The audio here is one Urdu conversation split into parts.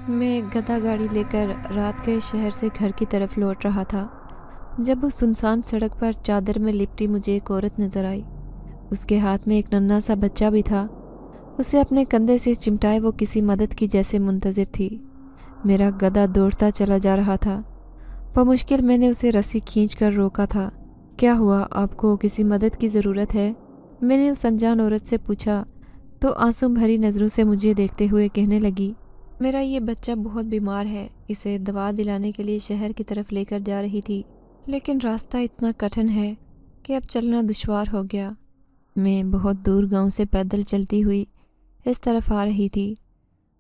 میں گدا گاڑی لے کر رات کے شہر سے گھر کی طرف لوٹ رہا تھا جب اس سنسان سڑک پر چادر میں لپٹی مجھے ایک عورت نظر آئی۔ اس کے ہاتھ میں ایک ننھا سا بچہ بھی تھا۔ اسے اپنے کندھے سے چمٹائے وہ کسی مدد کی جیسے منتظر تھی۔ میرا گدھا دوڑتا چلا جا رہا تھا۔ بمشکل میں نے اسے رسی کھینچ کر روکا تھا۔ کیا ہوا، آپ کو کسی مدد کی ضرورت ہے؟ میں نے اس انجان عورت سے پوچھا تو آنسو بھری نظروں سے مجھے دیکھتے ہوئے کہنے لگی، میرا یہ بچہ بہت بیمار ہے، اسے دوا دلانے کے لیے شہر کی طرف لے کر جا رہی تھی، لیکن راستہ اتنا کٹھن ہے کہ اب چلنا دشوار ہو گیا۔ میں بہت دور گاؤں سے پیدل چلتی ہوئی اس طرف آ رہی تھی۔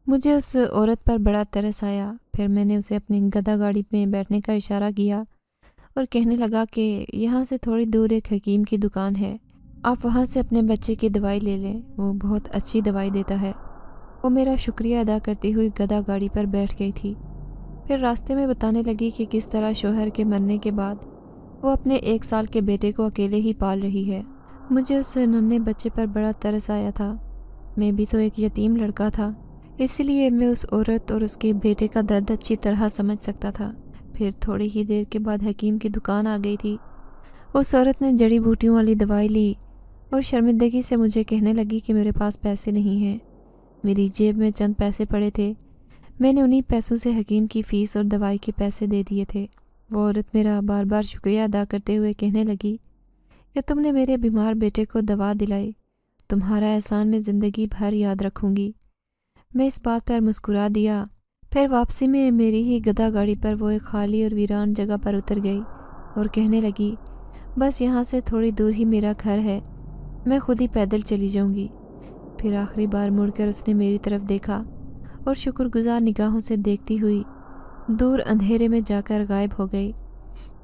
مجھے اس عورت پر بڑا ترس آیا۔ پھر میں نے اسے اپنی گدھا گاڑی میں بیٹھنے کا اشارہ کیا اور کہنے لگا کہ یہاں سے تھوڑی دور ایک حکیم کی دکان ہے، آپ وہاں سے اپنے بچے کی دوائی لے لیں، وہ بہت اچھی دوائی دیتا ہے۔ وہ میرا شکریہ ادا کرتی ہوئی گدھا گاڑی پر بیٹھ گئی تھی۔ پھر راستے میں بتانے لگی کہ کس طرح شوہر کے مرنے کے بعد وہ اپنے 1 سال کے بیٹے کو اکیلے ہی پال رہی ہے۔ مجھے اس ننھے بچے پر بڑا ترس آیا تھا۔ میں بھی تو ایک یتیم لڑکا تھا، اس لیے میں اس عورت اور اس کے بیٹے کا درد اچھی طرح سمجھ سکتا تھا۔ پھر تھوڑی ہی دیر کے بعد حکیم کی دکان آ گئی تھی۔ اس عورت نے جڑی بوٹیوں والی دوائی لی اور شرمندگی سے مجھے کہنے لگی کہ میرے پاس پیسے نہیں ہیں۔ میری جیب میں چند پیسے پڑے تھے، میں نے انہی پیسوں سے حکیم کی فیس اور دوائی کے پیسے دے دیے تھے۔ وہ عورت میرا بار بار شکریہ ادا کرتے ہوئے کہنے لگی کہ تم نے میرے بیمار بیٹے کو دوا دلائی، تمہارا احسان میں زندگی بھر یاد رکھوں گی۔ میں اس بات پر مسکرا دیا۔ پھر واپسی میں میری ہی گدھا گاڑی پر وہ ایک خالی اور ویران جگہ پر اتر گئی اور کہنے لگی، بس یہاں سے تھوڑی دور ہی میرا گھر ہے، میں خود ہی پیدل چلی جاؤں گی۔ پھر آخری بار مڑ کر اس نے میری طرف دیکھا اور شکر گزار نگاہوں سے دیکھتی ہوئی دور اندھیرے میں جا کر غائب ہو گئی۔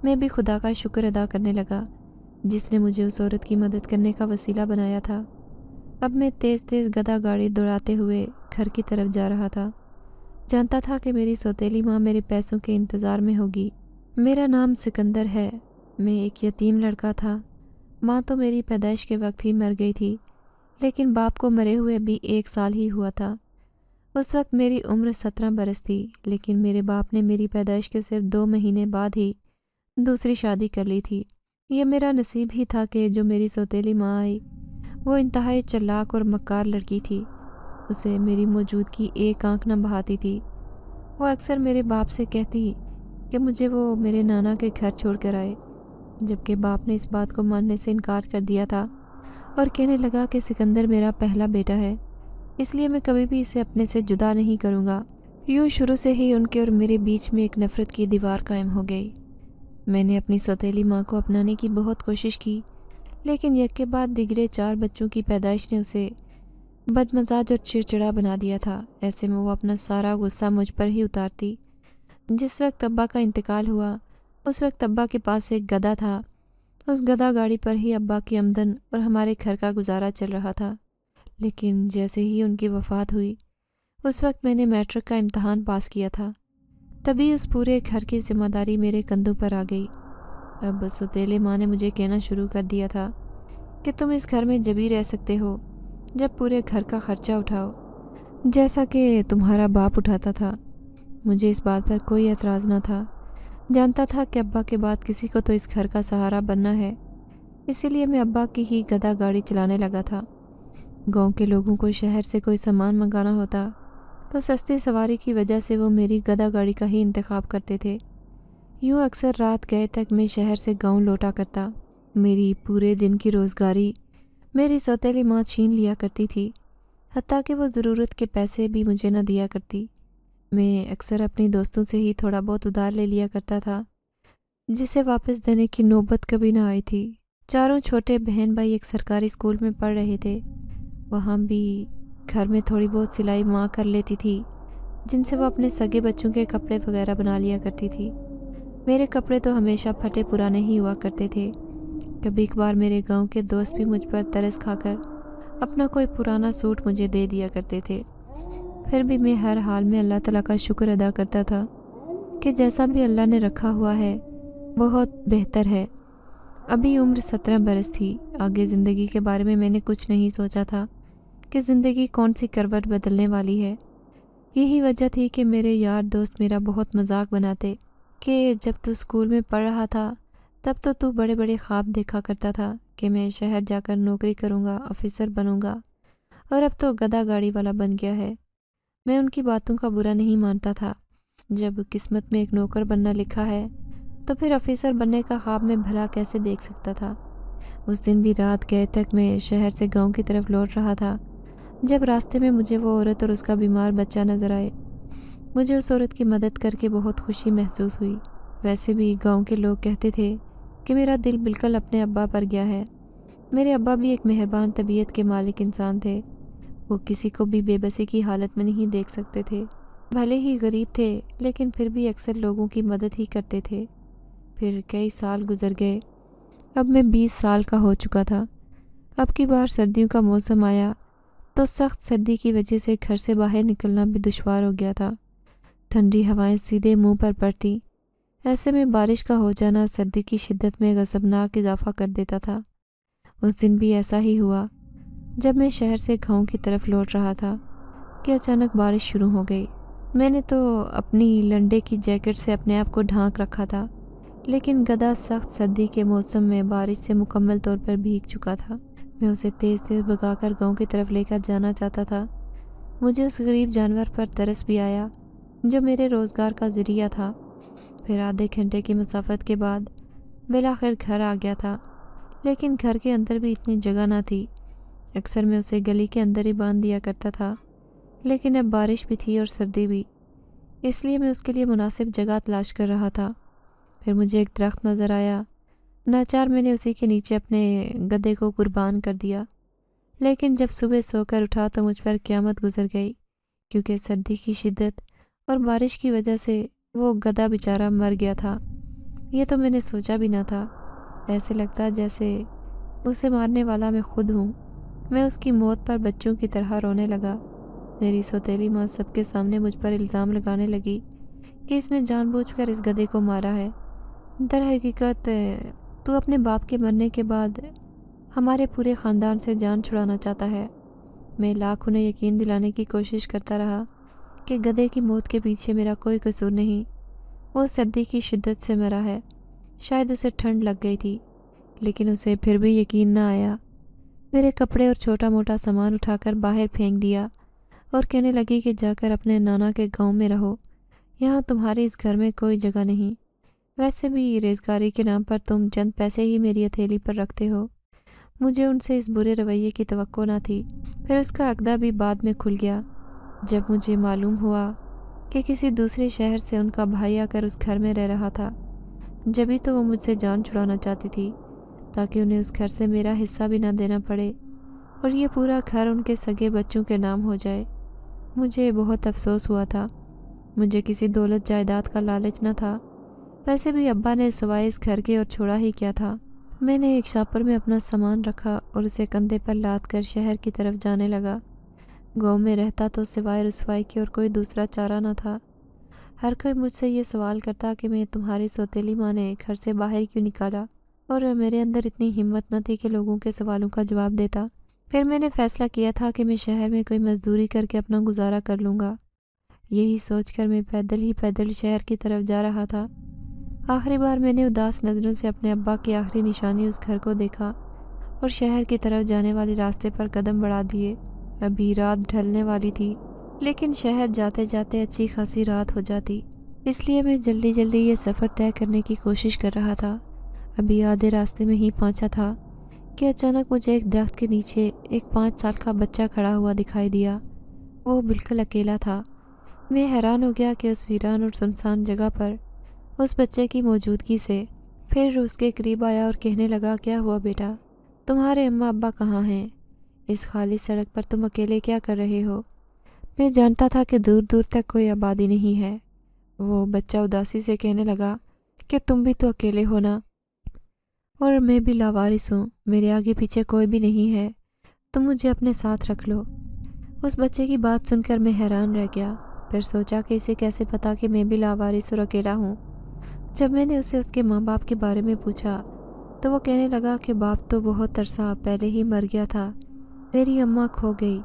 میں بھی خدا کا شکر ادا کرنے لگا جس نے مجھے اس عورت کی مدد کرنے کا وسیلہ بنایا تھا۔ اب میں تیز تیز گدھا گاڑی دوڑاتے ہوئے گھر کی طرف جا رہا تھا۔ جانتا تھا کہ میری سوتیلی ماں میرے پیسوں کے انتظار میں ہوگی۔ میرا نام سکندر ہے، میں ایک یتیم لڑکا تھا۔ ماں تو میری پیدائش کے وقت ہی مر گئی تھی، لیکن باپ کو مرے ہوئے بھی 1 سال ہی ہوا تھا۔ اس وقت میری عمر 17 برس تھی، لیکن میرے باپ نے میری پیدائش کے صرف 2 مہینے بعد ہی دوسری شادی کر لی تھی۔ یہ میرا نصیب ہی تھا کہ جو میری سوتیلی ماں آئی وہ انتہائی چالاک اور مکار لڑکی تھی۔ اسے میری موجودگی ایک آنکھ نہ بہاتی تھی۔ وہ اکثر میرے باپ سے کہتی کہ مجھے وہ میرے نانا کے گھر چھوڑ کر آئے، جبکہ باپ نے اس بات کو ماننے سے انکار کر دیا تھا اور کہنے لگا کہ سکندر میرا پہلا بیٹا ہے، اس لیے میں کبھی بھی اسے اپنے سے جدا نہیں کروں گا۔ یوں شروع سے ہی ان کے اور میرے بیچ میں ایک نفرت کی دیوار قائم ہو گئی۔ میں نے اپنی سوتیلی ماں کو اپنانے کی بہت کوشش کی، لیکن یک کے بعد دیگرے 4 بچوں کی پیدائش نے اسے بدمزاج اور چڑچڑا بنا دیا تھا۔ ایسے میں وہ اپنا سارا غصہ مجھ پر ہی اتارتی۔ جس وقت ابا کا انتقال ہوا اس وقت ابا کے پاس ایک گدھا تھا۔ اس گدھا گاڑی پر ہی ابا کی آمدن اور ہمارے گھر کا گزارا چل رہا تھا، لیکن جیسے ہی ان کی وفات ہوئی اس وقت میں نے میٹرک کا امتحان پاس کیا تھا، تبھی اس پورے گھر کی ذمہ داری میرے کندھوں پر آ گئی۔ اب سوتیلے ماں نے مجھے کہنا شروع کر دیا تھا کہ تم اس گھر میں جب ہی رہ سکتے ہو جب پورے گھر کا خرچہ اٹھاؤ، جیسا کہ تمہارا باپ اٹھاتا تھا۔ مجھے اس بات پر کوئی اعتراض نہ تھا، جانتا تھا کہ ابا کے بعد کسی کو تو اس گھر کا سہارا بننا ہے، اسی لیے میں ابا کی ہی گدھا گاڑی چلانے لگا تھا۔ گاؤں کے لوگوں کو شہر سے کوئی سامان منگانا ہوتا تو سستی سواری کی وجہ سے وہ میری گدھا گاڑی کا ہی انتخاب کرتے تھے۔ یوں اکثر رات گئے تک میں شہر سے گاؤں لوٹا کرتا۔ میری پورے دن کی روزگاری میری سوتیلی ماں چھین لیا کرتی تھی، حتیٰ کہ وہ ضرورت کے پیسے بھی مجھے نہ دیا کرتی۔ میں اکثر اپنی دوستوں سے ہی تھوڑا بہت ادھار لے لیا کرتا تھا، جسے واپس دینے کی نوبت کبھی نہ آئی تھی۔ 4 چھوٹے بہن بھائی ایک سرکاری اسکول میں پڑھ رہے تھے۔ وہاں بھی گھر میں تھوڑی بہت سلائی ماں کر لیتی تھی، جن سے وہ اپنے سگے بچوں کے کپڑے وغیرہ بنا لیا کرتی تھی۔ میرے کپڑے تو ہمیشہ پھٹے پرانے ہی ہوا کرتے تھے۔ کبھی کبھار میرے گاؤں کے دوست بھی مجھ پر ترس کھا کر اپنا کوئی پرانا سوٹ مجھے دے دیا کرتے تھے۔ پھر بھی میں ہر حال میں اللہ تعالیٰ کا شکر ادا کرتا تھا کہ جیسا بھی اللہ نے رکھا ہوا ہے بہت بہتر ہے۔ ابھی عمر 17 برس تھی۔ آگے زندگی کے بارے میں نے کچھ نہیں سوچا تھا کہ زندگی کون سی کروٹ بدلنے والی ہے۔ یہی وجہ تھی کہ میرے یار دوست میرا بہت مذاق بناتے کہ جب تو اسکول میں پڑھ رہا تھا تب تو بڑے بڑے خواب دیکھا کرتا تھا کہ میں شہر جا کر نوکری کروں گا، آفیسر بنوں گا، اور اب تو گدھا گاڑی والا بن گیا ہے۔ میں ان کی باتوں کا برا نہیں مانتا تھا۔ جب قسمت میں ایک نوکر بننا لکھا ہے تو پھر آفیسر بننے کا خواب میں بھلا کیسے دیکھ سکتا تھا۔ اس دن بھی رات گئے تک میں شہر سے گاؤں کی طرف لوٹ رہا تھا جب راستے میں مجھے وہ عورت اور اس کا بیمار بچہ نظر آئے۔ مجھے اس عورت کی مدد کر کے بہت خوشی محسوس ہوئی۔ ویسے بھی گاؤں کے لوگ کہتے تھے کہ میرا دل بالکل اپنے ابا پر گیا ہے۔ میرے ابا بھی ایک مہربان طبیعت کے مالک انسان تھے۔ وہ کسی کو بھی بے بسی کی حالت میں نہیں دیکھ سکتے تھے۔ بھلے ہی غریب تھے لیکن پھر بھی اکثر لوگوں کی مدد ہی کرتے تھے۔ پھر کئی سال گزر گئے۔ اب میں 20 سال کا ہو چکا تھا۔ اب کی بار سردیوں کا موسم آیا تو سخت سردی کی وجہ سے گھر سے باہر نکلنا بھی دشوار ہو گیا تھا۔ ٹھنڈی ہوائیں سیدھے منہ پر پڑتی۔ ایسے میں بارش کا ہو جانا سردی کی شدت میں غضبناک اضافہ کر دیتا تھا۔ اس دن بھی ایسا ہی ہوا۔ جب میں شہر سے گاؤں کی طرف لوٹ رہا تھا کہ اچانک بارش شروع ہو گئی۔ میں نے تو اپنی لنڈے کی جیکٹ سے اپنے آپ کو ڈھانک رکھا تھا، لیکن گدھا سخت سردی کے موسم میں بارش سے مکمل طور پر بھیگ چکا تھا۔ میں اسے تیز تیز بھگا کر گاؤں کی طرف لے کر جانا چاہتا تھا۔ مجھے اس غریب جانور پر ترس بھی آیا جو میرے روزگار کا ذریعہ تھا۔ پھر آدھے گھنٹے کی مسافت کے بعد بالآخر گھر آ گیا تھا، لیکن گھر کے اندر بھی اتنی جگہ نہ تھی۔ اکثر میں اسے گلی کے اندر ہی باندھ دیا کرتا تھا، لیکن اب بارش بھی تھی اور سردی بھی، اس لیے میں اس کے لیے مناسب جگہ تلاش کر رہا تھا۔ پھر مجھے ایک درخت نظر آیا۔ ناچار میں نے اسی کے نیچے اپنے گدھے کو قربان کر دیا، لیکن جب صبح سو کر اٹھا تو مجھ پر قیامت گزر گئی، کیونکہ سردی کی شدت اور بارش کی وجہ سے وہ گدھا بیچارہ مر گیا تھا۔ یہ تو میں نے سوچا بھی نہ تھا۔ ایسے لگتا جیسے اسے مارنے والا میں خود ہوں۔ میں اس کی موت پر بچوں کی طرح رونے لگا۔ میری سوتیلی ماں سب کے سامنے مجھ پر الزام لگانے لگی کہ اس نے جان بوجھ کر اس گدھے کو مارا ہے۔ در حقیقت تو اپنے باپ کے مرنے کے بعد ہمارے پورے خاندان سے جان چھڑانا چاہتا ہے۔ میں لاکھ انہیں یقین دلانے کی کوشش کرتا رہا کہ گدھے کی موت کے پیچھے میرا کوئی قصور نہیں۔ وہ سردی کی شدت سے مرا ہے۔ شاید اسے ٹھنڈ لگ گئی تھی، لیکن اسے پھر بھی یقین نہ آیا۔ میرے کپڑے اور چھوٹا موٹا سامان اٹھا کر باہر پھینک دیا اور کہنے لگی کہ جا کر اپنے نانا کے گاؤں میں رہو، یہاں تمہاری اس گھر میں کوئی جگہ نہیں۔ ویسے بھی ریزگاری کے نام پر تم چند پیسے ہی میری ہتھیلی پر رکھتے ہو۔ مجھے ان سے اس برے رویے کی توقع نہ تھی۔ پھر اس کا عقدہ بھی بعد میں کھل گیا جب مجھے معلوم ہوا کہ کسی دوسرے شہر سے ان کا بھائی آ کر اس گھر میں رہ رہا تھا۔ جبھی تو وہ مجھ سے جان چھڑانا چاہتی تھی تاکہ انہیں اس گھر سے میرا حصہ بھی نہ دینا پڑے اور یہ پورا گھر ان کے سگے بچوں کے نام ہو جائے۔ مجھے بہت افسوس ہوا تھا۔ مجھے کسی دولت جائیداد کا لالچ نہ تھا۔ ویسے بھی ابا نے سوائے اس گھر کے اور چھوڑا ہی کیا تھا۔ میں نے ایک شاپر میں اپنا سامان رکھا اور اسے کندھے پر لاد کر شہر کی طرف جانے لگا۔ گاؤں میں رہتا تو سوائے رسوائی کے اور کوئی دوسرا چارہ نہ تھا۔ ہر کوئی مجھ سے یہ سوال کرتا کہ میں تمہاری سوتیلی ماں نے گھر سے باہر کیوں نکالا، اور میرے اندر اتنی ہمت نہ تھی کہ لوگوں کے سوالوں کا جواب دیتا۔ پھر میں نے فیصلہ کیا تھا کہ میں شہر میں کوئی مزدوری کر کے اپنا گزارا کر لوں گا۔ یہی سوچ کر میں پیدل شہر کی طرف جا رہا تھا۔ آخری بار میں نے اداس نظروں سے اپنے ابا کی آخری نشانی اس گھر کو دیکھا اور شہر کی طرف جانے والے راستے پر قدم بڑھا دیے۔ ابھی رات ڈھلنے والی تھی، لیکن شہر جاتے جاتے اچھی خاصی رات ہو جاتی، اس لیے میں جلدی یہ سفر طے کرنے کی کوشش کر رہا تھا۔ ابھی آدھے راستے میں ہی پہنچا تھا کہ اچانک مجھے ایک درخت کے نیچے ایک 5 سال کا بچہ کھڑا ہوا دکھائی دیا۔ وہ بالکل اکیلا تھا۔ میں حیران ہو گیا کہ اس ویران اور سنسان جگہ پر اس بچے کی موجودگی سے۔ پھر اس کے قریب آیا اور کہنے لگا، کیا ہوا بیٹا؟ تمہارے اماں ابا کہاں ہیں؟ اس خالی سڑک پر تم اکیلے کیا کر رہے ہو؟ میں جانتا تھا کہ دور دور تک کوئی آبادی نہیں ہے۔ وہ بچہ اداسی سے کہنے لگا کہ تم بھی تو اکیلے ہو نا، اور میں بھی لاوارث ہوں، میرے آگے پیچھے کوئی بھی نہیں ہے، تم مجھے اپنے ساتھ رکھ لو۔ اس بچے کی بات سن کر میں حیران رہ گیا۔ پھر سوچا کہ اسے کیسے پتا کہ میں بھی لاوارث اور اکیلا ہوں۔ جب میں نے اسے اس کے ماں باپ کے بارے میں پوچھا تو وہ کہنے لگا کہ باپ تو بہت عرصہ پہلے ہی مر گیا تھا، میری اماں کھو گئی،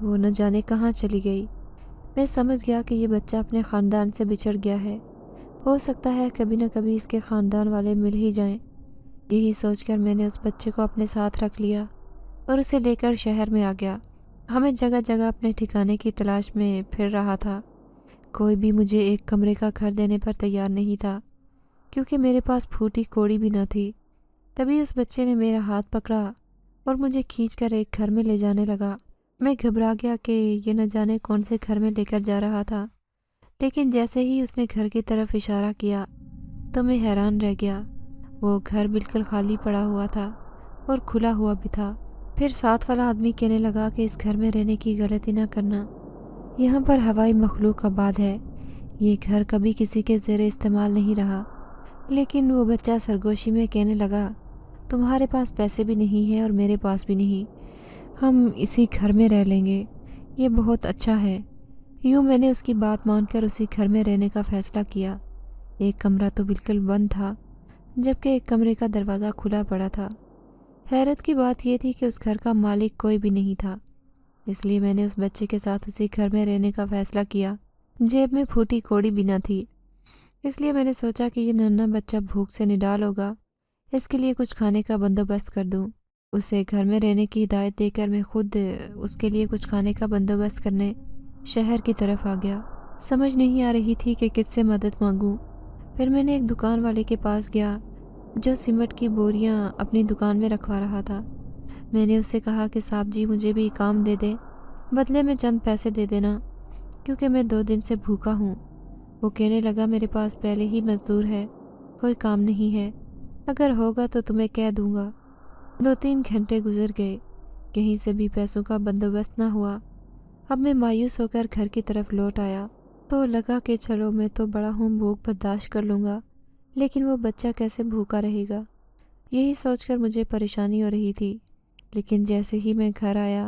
وہ نہ جانے کہاں چلی گئی۔ میں سمجھ گیا کہ یہ بچہ اپنے خاندان سے بچھڑ گیا ہے، ہو سکتا ہے کبھی نہ کبھی اس کے خاندان والے مل ہی جائیں۔ یہی سوچ کر میں نے اس بچے کو اپنے ساتھ رکھ لیا اور اسے لے کر شہر میں آ گیا۔ ہمیں جگہ جگہ اپنے ٹھکانے کی تلاش میں پھر رہا تھا۔ کوئی بھی مجھے ایک کمرے کا گھر دینے پر تیار نہیں تھا، کیونکہ میرے پاس پھوٹی کوڑی بھی نہ تھی۔ تبھی اس بچے نے میرا ہاتھ پکڑا اور مجھے کھینچ کر ایک گھر میں لے جانے لگا۔ میں گھبرا گیا کہ یہ نہ جانے کون سے گھر میں لے کر جا رہا تھا، لیکن جیسے ہی اس نے گھر کی طرف اشارہ کیا تو میں حیران رہ گیا۔ وہ گھر بالکل خالی پڑا ہوا تھا اور کھلا ہوا بھی تھا۔ پھر ساتھ والا آدمی کہنے لگا کہ اس گھر میں رہنے کی غلطی نہ کرنا، یہاں پر ہوائی مخلوق آباد ہے، یہ گھر کبھی کسی کے زیر استعمال نہیں رہا۔ لیکن وہ بچہ سرگوشی میں کہنے لگا، تمہارے پاس پیسے بھی نہیں ہیں اور میرے پاس بھی نہیں، ہم اسی گھر میں رہ لیں گے، یہ بہت اچھا ہے۔ یوں میں نے اس کی بات مان کر اسی گھر میں رہنے کا فیصلہ کیا۔ ایک کمرہ تو بالکل بند تھا، جبکہ ایک کمرے کا دروازہ کھلا پڑا تھا۔ حیرت کی بات یہ تھی کہ اس گھر کا مالک کوئی بھی نہیں تھا، اس لیے میں نے اس بچے کے ساتھ اسی گھر میں رہنے کا فیصلہ کیا۔ جیب میں پھوٹی کوڑی بھی نہ تھی، اس لیے میں نے سوچا کہ یہ ننھا بچہ بھوک سے نڈال ہوگا، اس کے لیے کچھ کھانے کا بندوبست کر دوں۔ اسے گھر میں رہنے کی ہدایت دے کر میں خود اس کے لیے کچھ کھانے کا بندوبست کرنے شہر کی طرف آ گیا۔ سمجھ نہیں آ رہی تھی کہ کس سے مدد مانگوں۔ پھر میں نے ایک دکان والے کے پاس گیا جو سیمنٹ کی بوریاں اپنی دکان میں رکھوا رہا تھا۔ میں نے اس سے کہا کہ صاحب جی مجھے بھی کام دے دیں، بدلے میں چند پیسے دے دینا، کیونکہ میں 2 دن سے بھوکا ہوں۔ وہ کہنے لگا، میرے پاس پہلے ہی مزدور ہے، کوئی کام نہیں ہے، اگر ہوگا تو تمہیں کہہ دوں گا۔ 2-3 گھنٹے گزر گئے، کہیں سے بھی پیسوں کا بندوبست نہ ہوا۔ اب میں مایوس ہو کر گھر کی طرف لوٹ آیا تو لگا کہ چلو میں تو بڑا ہوں، بھوک برداشت کر لوں گا، لیکن وہ بچہ کیسے بھوکا رہے گا، یہی سوچ کر مجھے پریشانی ہو رہی تھی۔ لیکن جیسے ہی میں گھر آیا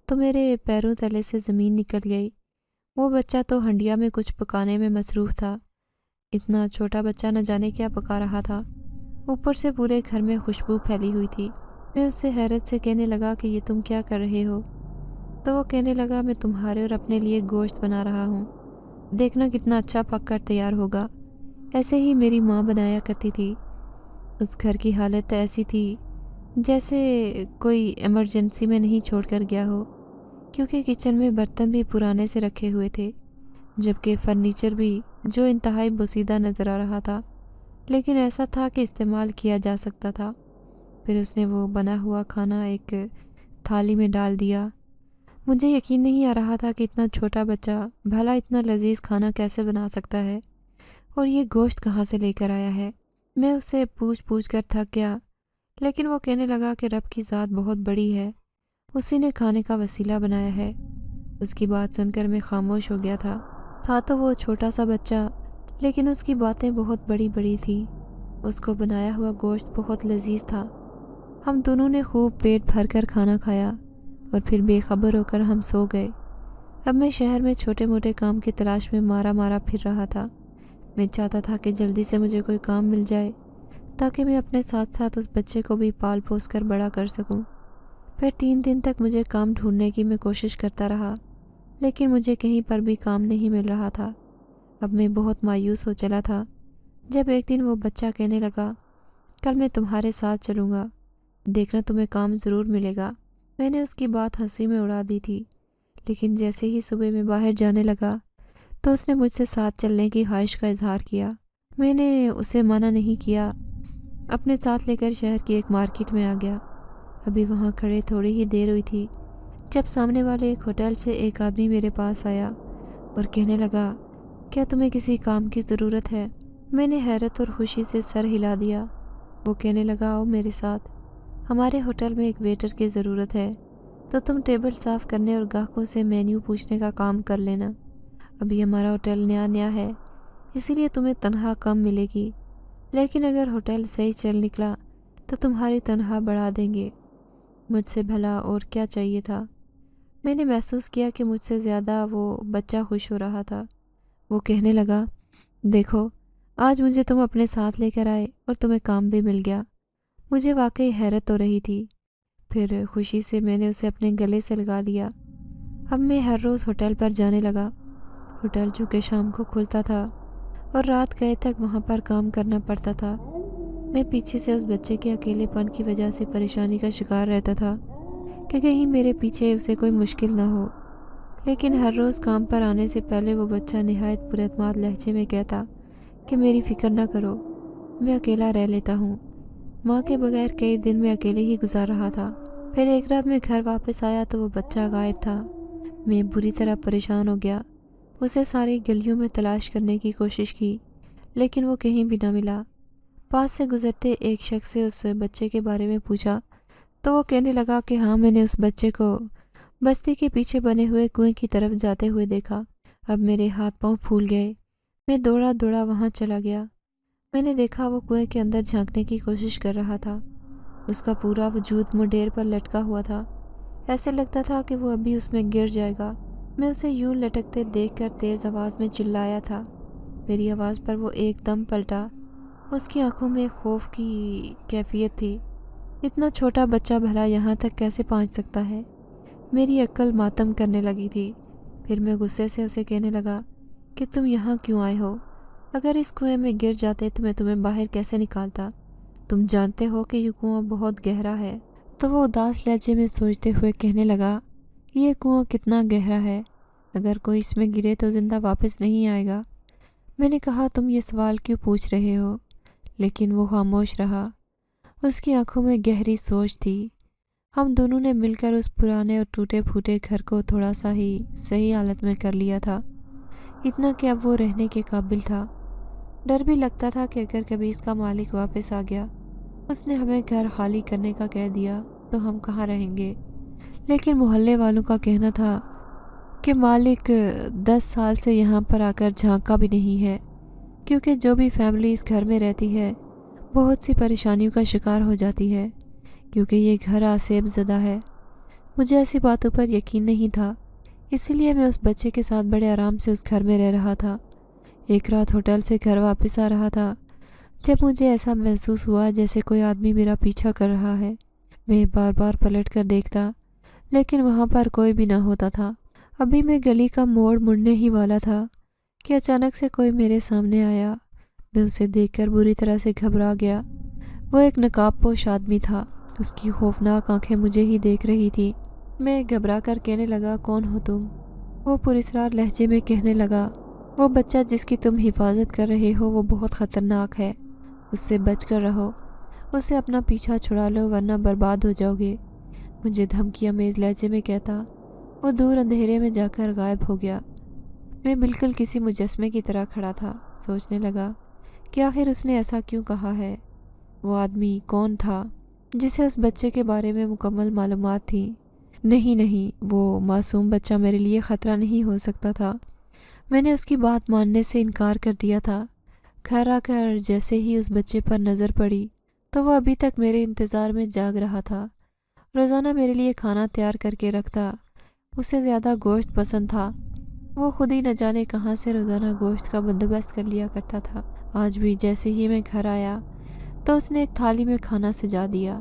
تو میرے پیروں تلے سے زمین نکل گئی۔ وہ بچہ تو ہنڈیا میں کچھ پکانے میں مصروف تھا۔ اتنا چھوٹا بچہ نہ جانے کیا پکا رہا تھا، اوپر سے پورے گھر میں خوشبو پھیلی ہوئی تھی۔ میں اس سے حیرت سے کہنے لگا کہ یہ تم کیا کر رہے ہو؟ تو وہ کہنے لگا، میں تمہارے اور اپنے لیے گوشت بنا رہا ہوں، دیکھنا کتنا اچھا پک کر تیار ہوگا، ایسے ہی میری ماں بنایا کرتی تھی۔ اس گھر کی حالت ایسی تھی جیسے کوئی ایمرجنسی میں نہیں چھوڑ کر گیا ہو، کیونکہ کچن میں برتن بھی پرانے سے رکھے ہوئے تھے، جبکہ فرنیچر بھی جو انتہائی بوسیدہ نظر آ رہا تھا، لیکن ایسا تھا کہ استعمال کیا جا سکتا تھا۔ پھر اس نے وہ بنا ہوا کھانا ایک تھالی میں ڈال دیا۔ مجھے یقین نہیں آ رہا تھا کہ اتنا چھوٹا بچہ بھلا اتنا لذیذ کھانا کیسے بنا سکتا ہے، اور یہ گوشت کہاں سے لے کر آیا ہے۔ میں اس سے پوچھ کر تھک گیا، لیکن وہ کہنے لگا کہ رب کی ذات بہت بڑی ہے، اسی نے کھانے کا وسیلہ بنایا ہے۔ اس کی بات سن کر میں خاموش ہو گیا تھا تو وہ چھوٹا سا بچہ، لیکن اس کی باتیں بہت بڑی بڑی تھیں۔ اس کو بنایا ہوا گوشت بہت لذیذ تھا۔ ہم دونوں نے خوب پیٹ بھر کر کھانا کھایا اور پھر بے خبر ہو کر ہم سو گئے۔ اب میں شہر میں چھوٹے موٹے کام کی تلاش میں مارا پھر رہا تھا۔ میں چاہتا تھا کہ جلدی سے مجھے کوئی کام مل جائے تاکہ میں اپنے ساتھ ساتھ اس بچے کو بھی پال پوس کر بڑا کر سکوں۔ پھر 3 دن تک مجھے کام ڈھونڈنے کی میں کوشش کرتا رہا، لیکن مجھے کہیں پر بھی کام نہیں مل رہا تھا۔ اب میں بہت مایوس ہو چلا تھا جب ایک دن وہ بچہ کہنے لگا، کل میں تمہارے ساتھ چلوں گا، دیکھنا تمہیں کام ضرور ملے گا۔ میں نے اس کی بات ہنسی میں اڑا دی تھی، لیکن جیسے ہی صبح میں باہر جانے لگا تو اس نے مجھ سے ساتھ چلنے کی خواہش کا اظہار کیا۔ میں نے اسے منع نہیں کیا، اپنے ساتھ لے کر شہر کی ایک مارکیٹ میں آ گیا۔ ابھی وہاں کھڑے تھوڑی ہی دیر ہوئی تھی جب سامنے والے ایک ہوٹل سے ایک آدمی میرے پاس آیا اور کہنے لگا، کیا تمہیں کسی کام کی ضرورت ہے؟ میں نے حیرت اور خوشی سے سر ہلا دیا۔ وہ کہنے لگا، آؤ میرے ساتھ، ہمارے ہوٹل میں ایک ویٹر کی ضرورت ہے، تو تم ٹیبل صاف کرنے اور گاہکوں سے مینیو پوچھنے کا کام کر لینا۔ ابھی ہمارا ہوٹل نیا ہے، اسی لیے تمہیں تنخواہ کم ملے گی، لیکن اگر ہوٹل صحیح چل نکلا تو تمہاری تنخواہ بڑھا دیں گے۔ مجھ سے بھلا اور کیا چاہیے تھا؟ میں نے محسوس کیا کہ مجھ سے زیادہ وہ بچہ خوش ہو رہا تھا۔ وہ کہنے لگا، دیکھو آج مجھے تم اپنے ساتھ لے کر آئے اور تمہیں کام بھی مل گیا۔ مجھے واقعی حیرت ہو رہی تھی۔ پھر خوشی سے میں نے اسے اپنے گلے سے لگا لیا۔ اب میں ہر روز ہوٹل پر جانے لگا ہوٹل جو کہ شام کو کھلتا تھا اور رات گئے تک وہاں پر کام کرنا پڑتا تھا۔ میں پیچھے سے اس بچے کے اکیلے پن کی وجہ سے پریشانی کا شکار رہتا تھا کہ کہیں میرے پیچھے اسے کوئی مشکل نہ ہو، لیکن ہر روز کام پر آنے سے پہلے وہ بچہ نہایت پر اعتماد لہجے میں کہتا کہ میری فکر نہ کرو، میں اکیلا رہ لیتا ہوں۔ ماں کے بغیر کئی دن میں اکیلے ہی گزار رہا تھا۔ پھر ایک رات میں گھر واپس آیا تو وہ بچہ غائب تھا۔ میں بری طرح پریشان ہو گیا، اسے ساری گلیوں میں تلاش کرنے کی کوشش کی، لیکن وہ کہیں بھی نہ ملا۔ پاس سے گزرتے ایک شخص سے اس بچے کے بارے میں پوچھا تو وہ کہنے لگا کہ ہاں، میں نے اس بچے کو بستی کے پیچھے بنے ہوئے کنویں کی طرف جاتے ہوئے دیکھا۔ اب میرے ہاتھ پاؤں پھول گئے۔ میں دوڑا دوڑا وہاں چلا گیا۔ میں نے دیکھا وہ کنویں کے اندر جھانکنے کی کوشش کر رہا تھا۔ اس کا پورا وجود منڈیر پر لٹکا ہوا تھا، ایسے لگتا تھا کہ وہ ابھی اس میں گر جائے گا۔ میں اسے یوں لٹکتے دیکھ کر تیز آواز میں چلایا تھا۔ میری آواز پر وہ ایک دم پلٹا۔ اس کی آنکھوں میں خوف کی کیفیت تھی۔ اتنا چھوٹا بچہ بھلا یہاں تک کیسے پہنچ سکتا ہے؟ میری عقل ماتم کرنے لگی تھی۔ پھر میں غصے سے اسے کہنے لگا کہ تم یہاں کیوں آئے ہو؟ اگر اس کنویں میں گر جاتے تو میں تمہیں باہر کیسے نکالتا؟ تم جانتے ہو کہ یہ کنواں بہت گہرا ہے۔ تو وہ اداس لہجے میں سوچتے ہوئے کہنے لگا، یہ کنواں کتنا گہرا ہے؟ اگر کوئی اس میں گرے تو زندہ واپس نہیں آئے گا۔ میں نے کہا، تم یہ سوال کیوں پوچھ رہے ہو؟ لیکن وہ خاموش رہا۔ اس کی آنکھوں میں گہری سوچ تھی۔ ہم دونوں نے مل کر اس پرانے اور ٹوٹے پھوٹے گھر کو تھوڑا سا ہی صحیح حالت میں کر لیا تھا، اتنا کہ اب وہ رہنے کے قابل تھا۔ ڈر بھی لگتا تھا کہ اگر کبھی اس کا مالک واپس آ گیا، اس نے ہمیں گھر خالی کرنے کا کہہ دیا تو ہم کہاں رہیں گے؟ لیکن محلے والوں کا کہنا تھا کہ مالک 10 سال سے یہاں پر آ کر جھانکا بھی نہیں ہے، کیونکہ جو بھی فیملی اس گھر میں رہتی ہے بہت سی پریشانیوں کا شکار ہو جاتی ہے، کیونکہ یہ گھر آسیب زدہ ہے۔ مجھے ایسی باتوں پر یقین نہیں تھا، اسی لیے میں اس بچے کے ساتھ بڑے آرام سے اس گھر میں رہ رہا تھا۔ ایک رات ہوٹل سے گھر واپس آ رہا تھا جب مجھے ایسا محسوس ہوا جیسے کوئی آدمی میرا پیچھا کر رہا ہے۔ میں بار بار پلٹ کر دیکھتا، لیکن وہاں پر کوئی بھی نہ ہوتا تھا۔ ابھی میں گلی کا موڑ مڑنے ہی والا تھا کہ اچانک سے کوئی میرے سامنے آیا۔ میں اسے دیکھ کر بری طرح سے گھبرا گیا۔ وہ ایک نقاب پوش آدمی تھا۔ اس کی خوفناک آنکھیں مجھے ہی دیکھ رہی تھی۔ میں گھبرا کر کہنے لگا، کون ہو تم؟ وہ پراسرار لہجے میں کہنے لگا، وہ بچہ جس کی تم حفاظت کر رہے ہو وہ بہت خطرناک ہے، اس سے بچ کر رہو، اسے اپنا پیچھا چھڑا لو ورنہ برباد ہو جاؤ گے۔ مجھے دھمکی آمیز لہجے میں کہتا وہ دور اندھیرے میں جا کر غائب ہو گیا۔ میں بالکل کسی مجسمے کی طرح کھڑا تھا، سوچنے لگا کہ آخر اس نے ایسا کیوں کہا ہے؟ وہ آدمی کون تھا جسے اس بچے کے بارے میں مکمل معلومات تھی؟ نہیں، وہ معصوم بچہ میرے لیے خطرہ نہیں ہو سکتا تھا۔ میں نے اس کی بات ماننے سے انکار کر دیا تھا۔ گھر آ کر جیسے ہی اس بچے پر نظر پڑی تو وہ ابھی تک میرے انتظار میں جاگ رہا تھا۔ روزانہ میرے لیے کھانا تیار کر کے رکھتا۔ اسے زیادہ گوشت پسند تھا۔ وہ خود ہی نہ جانے کہاں سے روزانہ گوشت کا بندوبست کر لیا کرتا تھا۔ آج بھی جیسے ہی میں گھر آیا تو اس نے ایک تھالی میں کھانا سجا دیا۔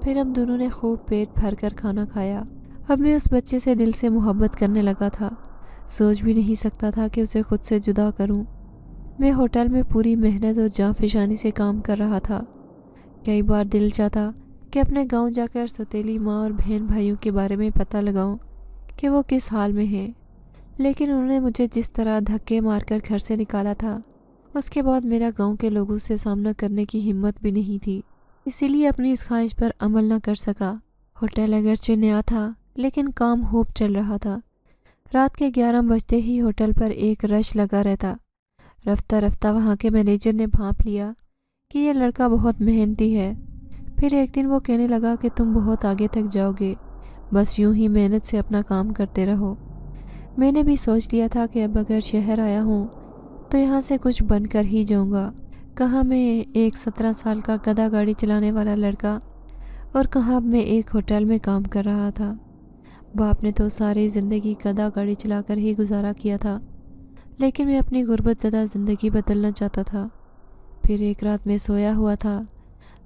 پھر ہم دونوں نے خوب پیٹ بھر کر کھانا کھایا۔ اب میں اس بچے سے دل سے محبت کرنے لگا تھا۔ سوچ بھی نہیں سکتا تھا کہ اسے خود سے جدا کروں۔ میں ہوٹل میں پوری محنت اور جاں سے کام کر رہا تھا۔ کئی بار دل چاہتا کہ اپنے گاؤں جا کر سوتیلی ماں اور بہن بھائیوں کے بارے میں پتہ لگاؤں کہ وہ کس حال میں ہیں، لیکن انہوں نے مجھے جس طرح دھکے مار کر گھر سے نکالا تھا، اس کے بعد میرا گاؤں کے لوگوں سے سامنا کرنے کی ہمت بھی نہیں تھی، اسی لیے اپنی اس خواہش پر عمل نہ کر سکا۔ ہوٹل اگرچہ نیا تھا لیکن کام خوب چل رہا تھا۔ رات کے 11 بجتے ہی ہوٹل پر ایک رش لگا رہتا۔ رفتہ رفتہ وہاں کے مینیجر نے بھانپ لیا کہ یہ لڑکا بہت محنتی ہے۔ پھر ایک دن وہ کہنے لگا کہ تم بہت آگے تک جاؤ گے، بس یوں ہی محنت سے اپنا کام کرتے رہو۔ میں نے بھی سوچ لیا تھا کہ اب اگر شہر آیا ہوں تو یہاں سے کچھ بن کر ہی جاؤں گا۔ کہاں میں ایک 17 سال کا گدھا گاڑی چلانے والا لڑکا اور کہاں میں ایک ہوٹل میں کام کر رہا تھا۔ باپ نے تو ساری زندگی گدھا گاڑی چلا کر ہی گزارا کیا تھا، لیکن میں اپنی غربت زدہ زندگی بدلنا چاہتا تھا۔ پھر ایک رات میں سویا ہوا تھا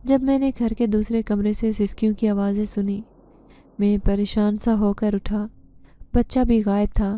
جب میں نے گھر کے دوسرے کمرے سے سسکیوں کی آوازیں سنی۔ میں پریشان سا ہو کر اٹھا۔ بچہ بھی غائب تھا۔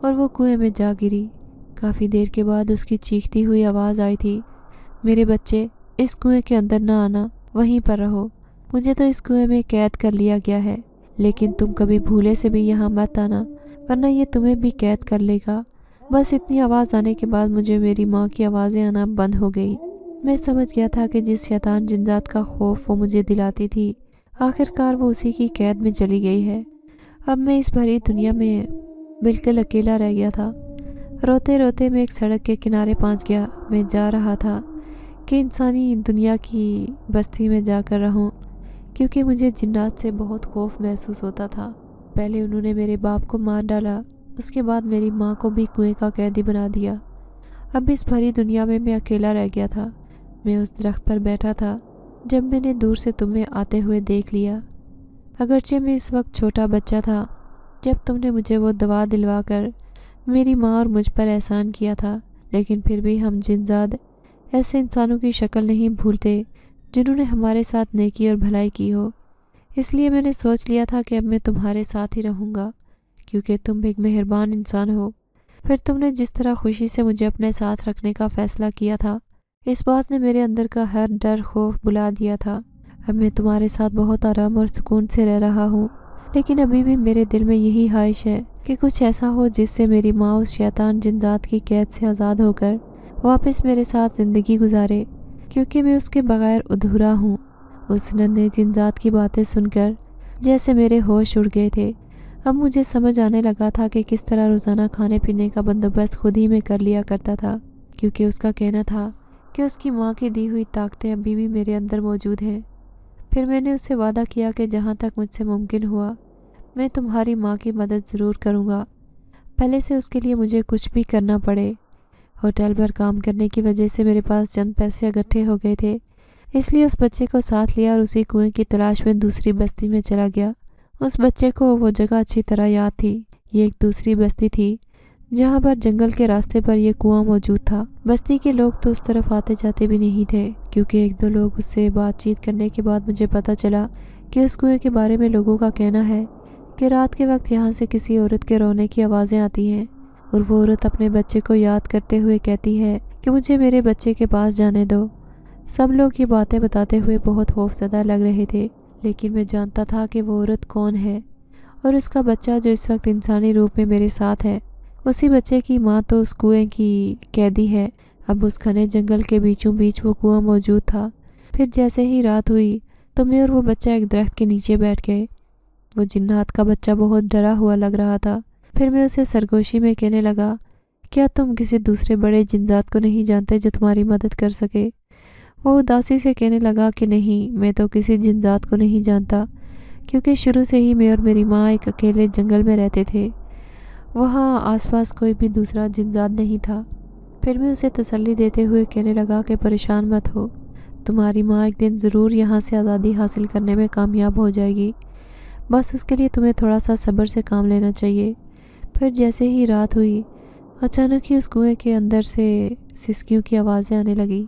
اور وہ کنویں میں جا گری۔ کافی دیر کے بعد اس کی چیختی ہوئی آواز آئی تھی، میرے بچے، اس کنویں کے اندر نہ آنا، وہیں پر رہو۔ مجھے تو اس کنویں میں قید کر لیا گیا ہے، لیکن تم کبھی بھولے سے بھی یہاں مت آنا، ورنہ یہ تمہیں بھی قید کر لے گا۔ بس اتنی آواز آنے کے بعد مجھے میری ماں کی آوازیں آنا بند ہو گئی۔ میں سمجھ گیا تھا کہ جس شیطان جنات کا خوف وہ مجھے دلاتی تھی، آخرکار وہ اسی کی قید میں چلی گئی ہے۔ اب میں اس بھری دنیا میں بالکل اکیلا رہ گیا تھا۔ روتے روتے میں ایک سڑک کے کنارے پہنچ گیا۔ میں جا رہا تھا کہ انسانی دنیا کی بستی میں جا کر رہوں، کیونکہ مجھے جنات سے بہت خوف محسوس ہوتا تھا۔ پہلے انہوں نے میرے باپ کو مار ڈالا، اس کے بعد میری ماں کو بھی کنویں کا قیدی بنا دیا۔ اب اس بھری دنیا میں میں اکیلا رہ گیا تھا۔ میں اس درخت پر بیٹھا تھا جب میں نے دور سے تمہیں آتے ہوئے دیکھ لیا۔ اگرچہ میں اس وقت چھوٹا بچہ تھا جب تم نے مجھے وہ دوا دلوا کر میری ماں اور مجھ پر احسان کیا تھا، لیکن پھر بھی ہم جنزاد ایسے انسانوں کی شکل نہیں بھولتے جنہوں نے ہمارے ساتھ نیکی اور بھلائی کی ہو۔ اس لیے میں نے سوچ لیا تھا کہ اب میں تمہارے ساتھ ہی رہوں گا، کیونکہ تم ایک مہربان انسان ہو۔ پھر تم نے جس طرح خوشی سے مجھے اپنے ساتھ رکھنے کا فیصلہ کیا تھا، اس بات نے میرے اندر کا ہر ڈر خوف بھلا دیا تھا۔ اب میں تمہارے ساتھ بہت آرام اور سکون سے رہ رہا ہوں، لیکن ابھی بھی میرے دل میں یہی خواہش ہے کہ کچھ ایسا ہو جس سے میری ماں اس شیطان جنات کی قید سے آزاد ہو کر واپس میرے ساتھ زندگی گزارے، کیونکہ میں اس کے بغیر ادھورا ہوں۔ اس ننھے جنات کی باتیں سن کر جیسے میرے ہوش اڑ گئے تھے۔ اب مجھے سمجھ آنے لگا تھا کہ کس طرح روزانہ کھانے پینے کا بندوبست خود ہی میں کر لیا کرتا تھا، کیونکہ اس کا کہنا تھا کہ اس کی ماں کی دی ہوئی طاقتیں ابھی بھی میرے اندر موجود ہیں۔ پھر میں نے اس سے وعدہ کیا کہ جہاں تک مجھ سے ممکن ہوا میں تمہاری ماں کی مدد ضرور کروں گا، پہلے سے اس کے لیے مجھے کچھ بھی کرنا پڑے۔ ہوٹل پر کام کرنے کی وجہ سے میرے پاس چند پیسے اکٹھے ہو گئے تھے، اس لیے اس بچے کو ساتھ لیا اور اسی کنویں کی تلاش میں دوسری بستی میں چلا گیا۔ اس بچے کو وہ جگہ اچھی طرح یاد تھی۔ یہ ایک دوسری بستی تھی جہاں پر جنگل کے راستے پر یہ کنواں موجود تھا۔ بستی کے لوگ تو اس طرف آتے جاتے بھی نہیں تھے، کیونکہ ایک دو لوگ اس سے بات چیت کرنے کے بعد مجھے پتہ چلا کہ اس کنویں کے بارے میں لوگوں کا کہنا ہے کہ رات کے وقت یہاں سے کسی عورت کے رونے کی آوازیں آتی ہیں، اور وہ عورت اپنے بچے کو یاد کرتے ہوئے کہتی ہے کہ مجھے میرے بچے کے پاس جانے دو۔ سب لوگ یہ باتیں بتاتے ہوئے بہت خوف زدہ لگ رہے تھے، لیکن میں جانتا تھا کہ وہ عورت کون ہے، اور اس کا بچہ جو اس وقت انسانی روپ میں میرے ساتھ ہے۔ اسی بچے کی ماں تو اس کنویں کی قیدی ہے۔ اب اس گھنے جنگل کے بیچوں بیچ وہ کنواں موجود تھا۔ پھر جیسے ہی رات ہوئی تو میں اور وہ بچہ ایک درخت کے نیچے بیٹھ گئے۔ وہ جنات کا بچہ بہت ڈرا ہوا لگ رہا تھا۔ پھر میں اسے سرگوشی میں کہنے لگا، کیا تم کسی دوسرے بڑے جنات کو نہیں جانتے جو تمہاری مدد کر سکے؟ وہ اداسی سے کہنے لگا کہ نہیں، میں تو کسی جنات کو نہیں جانتا، کیونکہ شروع سے ہی میں اور میری ماں ایک اکیلے جنگل میں رہتے تھے، وہاں آس پاس کوئی بھی دوسرا جنات نہیں تھا۔ پھر میں اسے تسلی دیتے ہوئے کہنے لگا کہ پریشان مت ہو، تمہاری ماں ایک دن ضرور یہاں سے آزادی حاصل کرنے میں کامیاب ہو جائے گی، بس اس کے لیے تمہیں تھوڑا سا صبر سے کام لینا چاہیے۔ پھر جیسے ہی رات ہوئی، اچانک ہی اس کنویں کے اندر سے سسکیوں کی آوازیں آنے لگیں،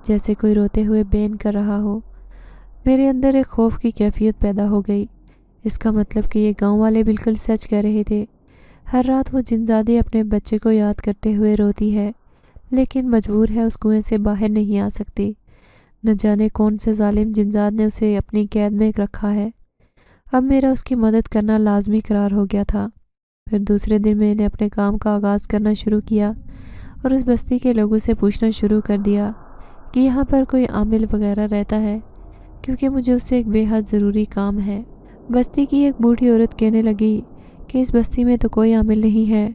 جیسے کوئی روتے ہوئے بین کر رہا ہو۔ میرے اندر ایک خوف کی کیفیت پیدا ہو گئی۔ اس کا مطلب کہ یہ گاؤں والے بالکل سچ کہہ رہے تھے۔ ہر رات وہ جنزادی اپنے بچے کو یاد کرتے ہوئے روتی ہے، لیکن مجبور ہے اس کنویں سے باہر نہیں آ سکتی۔ نہ جانے کون سے ظالم جنزاد نے اسے اپنی قید میں رکھا ہے۔ اب میرا اس کی مدد کرنا لازمی قرار ہو گیا تھا۔ پھر دوسرے دن میں نے اپنے کام کا آغاز کرنا شروع کیا اور اس بستی کے لوگوں سے پوچھنا شروع کر دیا کہ یہاں پر کوئی عامل وغیرہ رہتا ہے، کیونکہ مجھے اس سے ایک بے حد ضروری کام ہے۔ بستی کی ایک بوڑھی عورت کہنے لگی کہ اس بستی میں تو کوئی عامل نہیں ہے،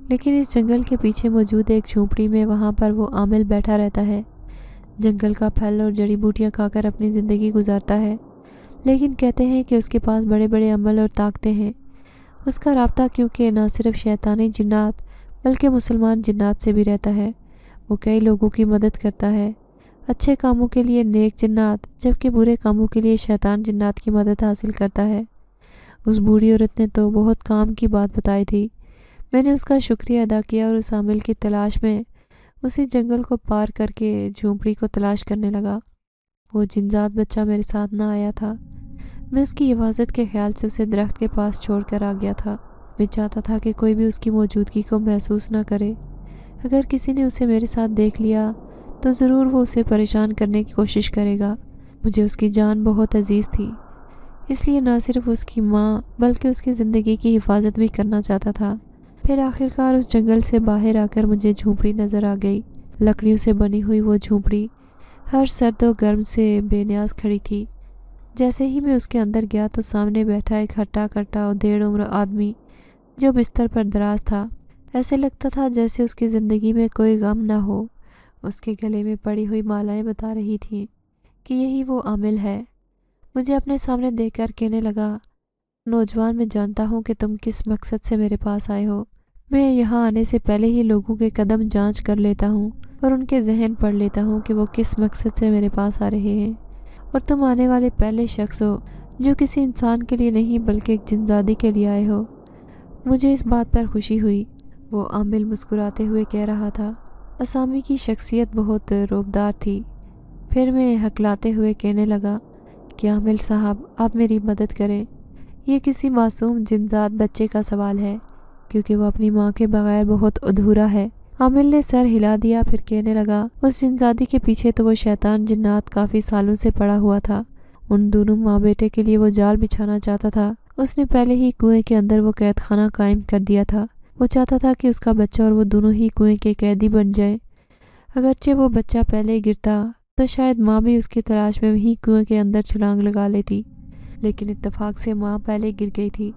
لیکن اس جنگل کے پیچھے موجود ایک جھونپڑی میں وہاں پر وہ عامل بیٹھا رہتا ہے۔ جنگل کا پھل اور جڑی بوٹیاں کھا کر اپنی زندگی گزارتا ہے، لیکن کہتے ہیں کہ اس کے پاس بڑے بڑے عمل اور طاقتیں ہیں۔ اس کا رابطہ کیونکہ نہ صرف شیطانی جنات بلکہ مسلمان جنات سے بھی رہتا ہے۔ وہ کئی لوگوں کی مدد کرتا ہے، اچھے کاموں کے لیے نیک جنات، جبکہ برے کاموں کے لیے شیطان جنات کی مدد حاصل کرتا ہے۔ اس بوڑھی عورت نے تو بہت کام کی بات بتائی تھی۔ میں نے اس کا شکریہ ادا کیا اور اس عامل کی تلاش میں اسی جنگل کو پار کر کے جھونپڑی کو تلاش کرنے لگا۔ وہ جنزاد بچہ میرے ساتھ نہ آیا تھا۔ میں اس کی حفاظت کے خیال سے اسے درخت کے پاس چھوڑ کر آ گیا تھا۔ میں چاہتا تھا کہ کوئی بھی اس کی موجودگی کو محسوس نہ کرے۔ اگر کسی نے اسے میرے ساتھ دیکھ لیا تو ضرور وہ اسے پریشان کرنے کی کوشش کرے گا۔ مجھے اس کی جان بہت عزیز تھی، اس لیے نہ صرف اس کی ماں بلکہ اس کی زندگی کی حفاظت بھی کرنا چاہتا تھا۔ پھر آخرکار اس جنگل سے باہر آ کر مجھے جھونپڑی نظر آ گئی۔ لکڑیوں سے بنی ہوئی وہ جھونپڑی ہر سرد و گرم سے بے نیاز کھڑی تھی۔ جیسے ہی میں اس کے اندر گیا تو سامنے بیٹھا ایک ہٹا کٹا اور 1.5 عمر آدمی جو بستر پر دراز تھا۔ ایسے لگتا تھا جیسے اس کی زندگی میں کوئی غم نہ ہو۔ اس کے گلے میں پڑی ہوئی مالائیں بتا رہی تھیں کہ یہی وہ عامل ہے۔ مجھے اپنے سامنے دیکھ کر کہنے لگا، نوجوان، میں جانتا ہوں کہ تم کس مقصد سے میرے پاس آئے ہو۔ میں یہاں آنے سے پہلے ہی لوگوں کے قدم جانچ کر لیتا ہوں اور ان کے ذہن پڑھ لیتا ہوں کہ وہ کس مقصد سے میرے پاس آ رہے ہیں، اور تم آنے والے پہلے شخص ہو جو کسی انسان کے لیے نہیں بلکہ ایک جنزادی کے لیے آئے ہو۔ مجھے اس بات پر خوشی ہوئی۔ وہ عامل مسکراتے ہوئے کہہ رہا تھا۔ اسامی کی شخصیت بہت روبدار تھی۔ پھر میں ہکلاتے ہوئے کہنے لگا کہ عامل صاحب، آپ میری مدد کریں۔ یہ کسی معصوم جنزاد بچے کا سوال ہے، کیونکہ وہ اپنی ماں کے بغیر بہت ادھورا ہے۔ عامل نے سر ہلا دیا، پھر کہنے لگا، اس جنزادی کے پیچھے تو وہ شیطان جنات کافی سالوں سے پڑا ہوا تھا۔ ان دونوں ماں بیٹے کے لیے وہ جال بچھانا چاہتا تھا۔ اس نے پہلے ہی کنویں کے اندر وہ قید خانہ قائم کر دیا تھا۔ وہ چاہتا تھا کہ اس کا بچہ اور وہ دونوں ہی کنویں کے قیدی بن جائیں۔ اگرچہ وہ بچہ پہلے گرتا تو شاید ماں بھی اس کی تلاش میں وہیں کنویں کے اندر چھلانگ لگا لیتی، لیکن اتفاق سے ماں پہلے گر گئی تھی،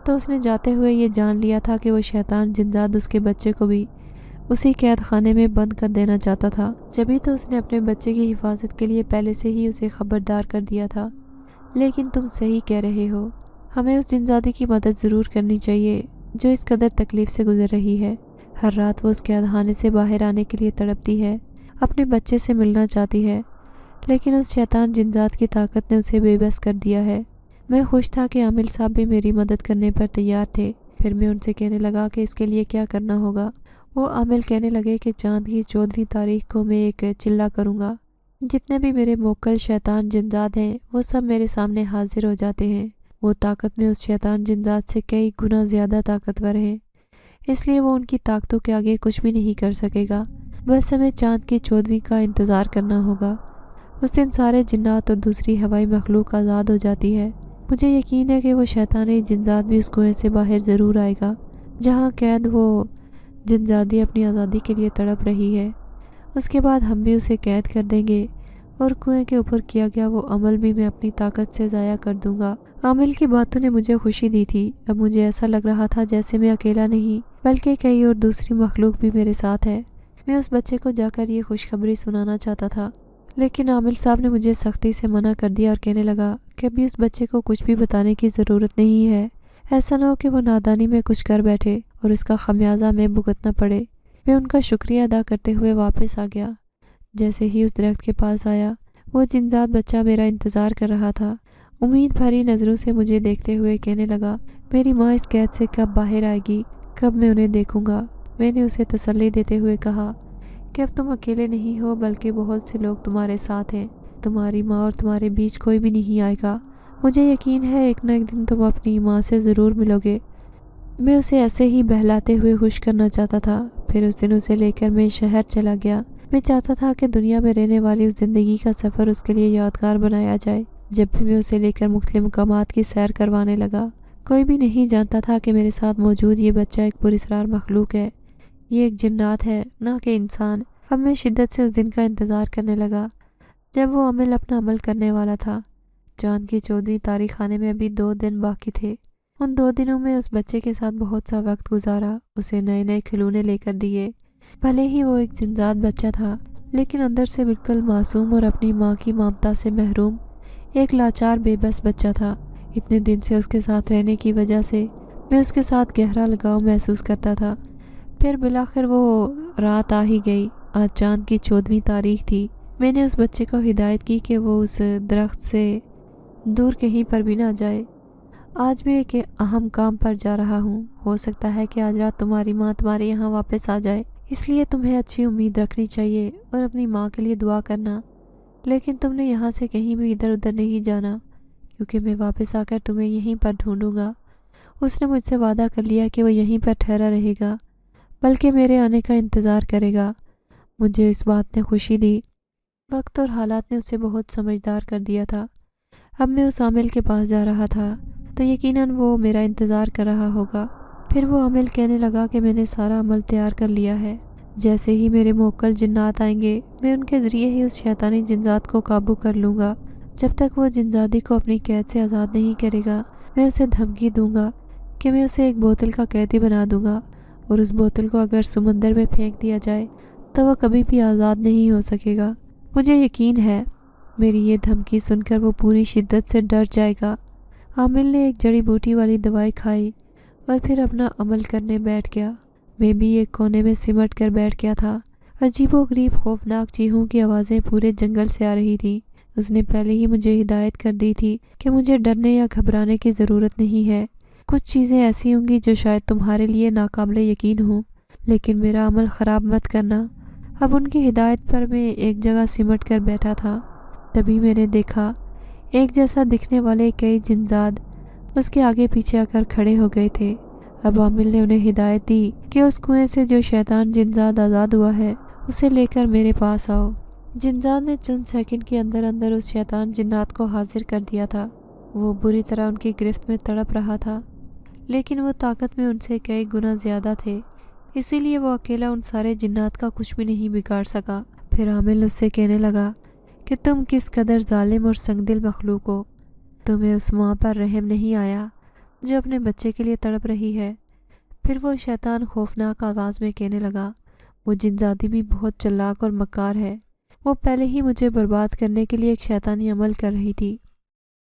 تو اس نے جاتے ہوئے یہ جان لیا تھا کہ وہ شیطان جنزاد اس کے بچے کو بھی اسی قید خانے میں بند کر دینا چاہتا تھا۔ جبھی تو اس نے اپنے بچے کی حفاظت کے لیے پہلے سے ہی اسے خبردار کر دیا تھا۔ لیکن تم صحیح کہہ رہے ہو، ہمیں اس جنزادی کی مدد ضرور کرنی چاہیے جو اس قدر تکلیف سے گزر رہی ہے۔ ہر رات وہ اس قید خانے سے باہر آنے کے لیے تڑپتی ہے، اپنے بچے سے ملنا چاہتی ہے، لیکن اس شیطان جنزاد کی طاقت نے اسے بے بس کر دیا ہے۔ میں خوش تھا کہ عامل صاحب بھی میری مدد کرنے پر تیار تھے۔ پھر میں ان سے کہنے لگا کہ اس کے لیے کیا کرنا ہوگا۔ وہ عامل کہنے لگے کہ چاند کی 14ویں تاریخ کو میں ایک چلہ کروں گا۔ جتنے بھی میرے موکل شیطان جنزاد ہیں وہ سب میرے سامنے حاضر ہو جاتے ہیں۔ وہ طاقت میں اس شیطان جنزاد سے کئی گنا زیادہ طاقتور ہیں، اس لیے وہ ان کی طاقتوں کے آگے کچھ بھی نہیں کر سکے گا۔ بس ہمیں چاند کی 14ویں کا انتظار کرنا ہوگا۔ اس دن سارے جنات اور دوسری ہوائی مخلوق آزاد ہو جاتی ہے۔ مجھے یقین ہے کہ وہ شیطانی جنزاد بھی اس کنویں سے باہر ضرور آئے گا جہاں قید وہ جنزادی اپنی آزادی کے لیے تڑپ رہی ہے۔ اس کے بعد ہم بھی اسے قید کر دیں گے اور کنویں کے اوپر کیا گیا وہ عمل بھی میں اپنی طاقت سے ضائع کر دوں گا۔ عامل کی باتوں نے مجھے خوشی دی تھی۔ اب مجھے ایسا لگ رہا تھا جیسے میں اکیلا نہیں بلکہ کئی اور دوسری مخلوق بھی میرے ساتھ ہے۔ میں اس بچے کو جا کر یہ خوشخبری سنانا چاہتا تھا، لیکن عامل صاحب نے مجھے سختی سے منع کر دیا اور کہنے لگا کہ ابھی اس بچے کو کچھ بھی بتانے کی ضرورت نہیں ہے۔ ایسا نہ ہو کہ وہ نادانی میں کچھ کر بیٹھے اور اس کا خمیازہ میں بھگتنا پڑے۔ میں ان کا شکریہ ادا کرتے ہوئے واپس آ گیا۔ جیسے ہی اس درخت کے پاس آیا، وہ جنزاد بچہ میرا انتظار کر رہا تھا۔ امید بھری نظروں سے مجھے دیکھتے ہوئے کہنے لگا، میری ماں اس قید سے کب باہر آئے گی، کب میں انہیں دیکھوں گا۔ میں نے اسے تسلی دیتے ہوئے کہا کہ اب تم اکیلے نہیں ہو بلکہ بہت سے لوگ تمہارے ساتھ ہیں۔ تمہاری ماں اور تمہارے بیچ کوئی بھی نہیں آئے گا۔ مجھے یقین ہے ایک نہ ایک دن تم اپنی ماں سے ضرور ملو گے۔ میں اسے ایسے ہی بہلاتے ہوئے خوش کرنا چاہتا تھا۔ پھر اس دن اسے لے کر میں شہر چلا گیا۔ میں چاہتا تھا کہ دنیا میں رہنے والی اس زندگی کا سفر اس کے لیے یادگار بنایا جائے۔ جب بھی میں اسے لے کر مختلف مقامات کی سیر کروانے لگا، کوئی بھی نہیں جانتا تھا کہ میرے ساتھ موجود یہ بچہ ایک پراسرار مخلوق ہے، یہ ایک جنات ہے، نہ کہ انسان۔ اب میں شدت سے اس دن کا انتظار کرنے لگا جب وہ عمل اپنا عمل کرنے والا تھا۔ چاند کی 14ویں تاریخ آنے میں ابھی 2 دن باقی تھے۔ ان 2 دنوں میں اس بچے کے ساتھ بہت سا وقت گزارا، اسے نئے نئے کھلونے لے کر دیے۔ بھلے ہی وہ ایک جنزاد بچہ تھا، لیکن اندر سے بالکل معصوم اور اپنی ماں کی ممتا سے محروم ایک لاچار بے بس بچہ تھا۔ اتنے دن سے اس کے ساتھ رہنے کی وجہ سے میں اس کے ساتھ گہرا لگاؤ محسوس کرتا تھا۔ پھر بالآخر وہ رات آ ہی گئی۔ آج چاند کی 14ویں تاریخ تھی۔ میں نے اس بچے کو ہدایت کی کہ وہ اس درخت سے دور کہیں پر بھی نہ جائے۔ آج میں ایک اہم کام پر جا رہا ہوں۔ ہو سکتا ہے کہ آج رات تمہاری ماں تمہارے یہاں واپس آ جائے، اس لیے تمہیں اچھی امید رکھنی چاہیے اور اپنی ماں کے لیے دعا کرنا۔ لیکن تم نے یہاں سے کہیں بھی ادھر ادھر نہیں جانا، کیونکہ میں واپس آ کر تمہیں یہیں پر ڈھونڈوں گا اس نے مجھ سے وعدہ کر لیا کہ وہ یہیں پر ٹھہرا رہے گا، بلکہ میرے آنے کا انتظار کرے گا۔ مجھے اس بات نے خوشی دی۔ وقت اور حالات نے اسے بہت سمجھدار کر دیا تھا۔ اب میں اس عامل کے پاس جا رہا تھا تو یقیناً وہ میرا انتظار کر رہا ہوگا۔ پھر وہ عامل کہنے لگا کہ میں نے سارا عمل تیار کر لیا ہے۔ جیسے ہی میرے موکل جنات آئیں گے، میں ان کے ذریعے ہی اس شیطانی جنات کو قابو کر لوں گا۔ جب تک وہ جنزادی کو اپنی قید سے آزاد نہیں کرے گا، میں اسے دھمکی دوں گا کہ میں اسے ایک بوتل کا قیدی بنا دوں گا، اور اس بوتل کو اگر سمندر میں پھینک دیا جائے تو وہ کبھی بھی آزاد نہیں ہو سکے گا۔ مجھے یقین ہے میری یہ دھمکی سن کر وہ پوری شدت سے ڈر جائے گا۔ عامل نے ایک جڑی بوٹی والی دوائی کھائی اور پھر اپنا عمل کرنے بیٹھ گیا۔ میں بھی ایک کونے میں سمٹ کر بیٹھ گیا تھا۔ عجیب و غریب خوفناک چیخوں کی آوازیں پورے جنگل سے آ رہی تھیں۔ اس نے پہلے ہی مجھے ہدایت کر دی تھی کہ مجھے ڈرنے یا گھبرانے کی ضرورت نہیں ہے۔ کچھ چیزیں ایسی ہوں گی جو شاید تمہارے لیے ناقابل یقین ہوں، لیکن میرا عمل خراب مت کرنا۔ اب ان کی ہدایت پر میں ایک جگہ سمٹ کر بیٹھا تھا۔ تبھی میں نے دیکھا ایک جیسا دکھنے والے کئی جنزاد اس کے آگے پیچھے آ کر کھڑے ہو گئے تھے۔ اب عامل نے انہیں ہدایت دی کہ اس کنویں سے جو شیطان جنزاد آزاد ہوا ہے اسے لے کر میرے پاس آؤ۔ جنزاد نے چند سیکنڈ کے اندر اندر اس شیطان جنات کو حاضر کر دیا تھا۔ وہ بری طرح ان کی گرفت میں تڑپ رہا تھا، لیکن وہ طاقت میں ان سے کئی گنا زیادہ تھے، اسی لیے وہ اکیلا ان سارے جنات کا کچھ بھی نہیں بگاڑ سکا۔ پھر عامل اس سے کہنے لگا کہ تم کس قدر ظالم اور سنگدل مخلوق ہو، تمہیں اس ماں پر رحم نہیں آیا جو اپنے بچے کے لیے تڑپ رہی ہے۔ پھر وہ شیطان خوفناک آواز میں کہنے لگا، وہ جنزادی بھی بہت چلاک اور مکار ہے، وہ پہلے ہی مجھے برباد کرنے کے لیے ایک شیطانی عمل کر رہی تھی۔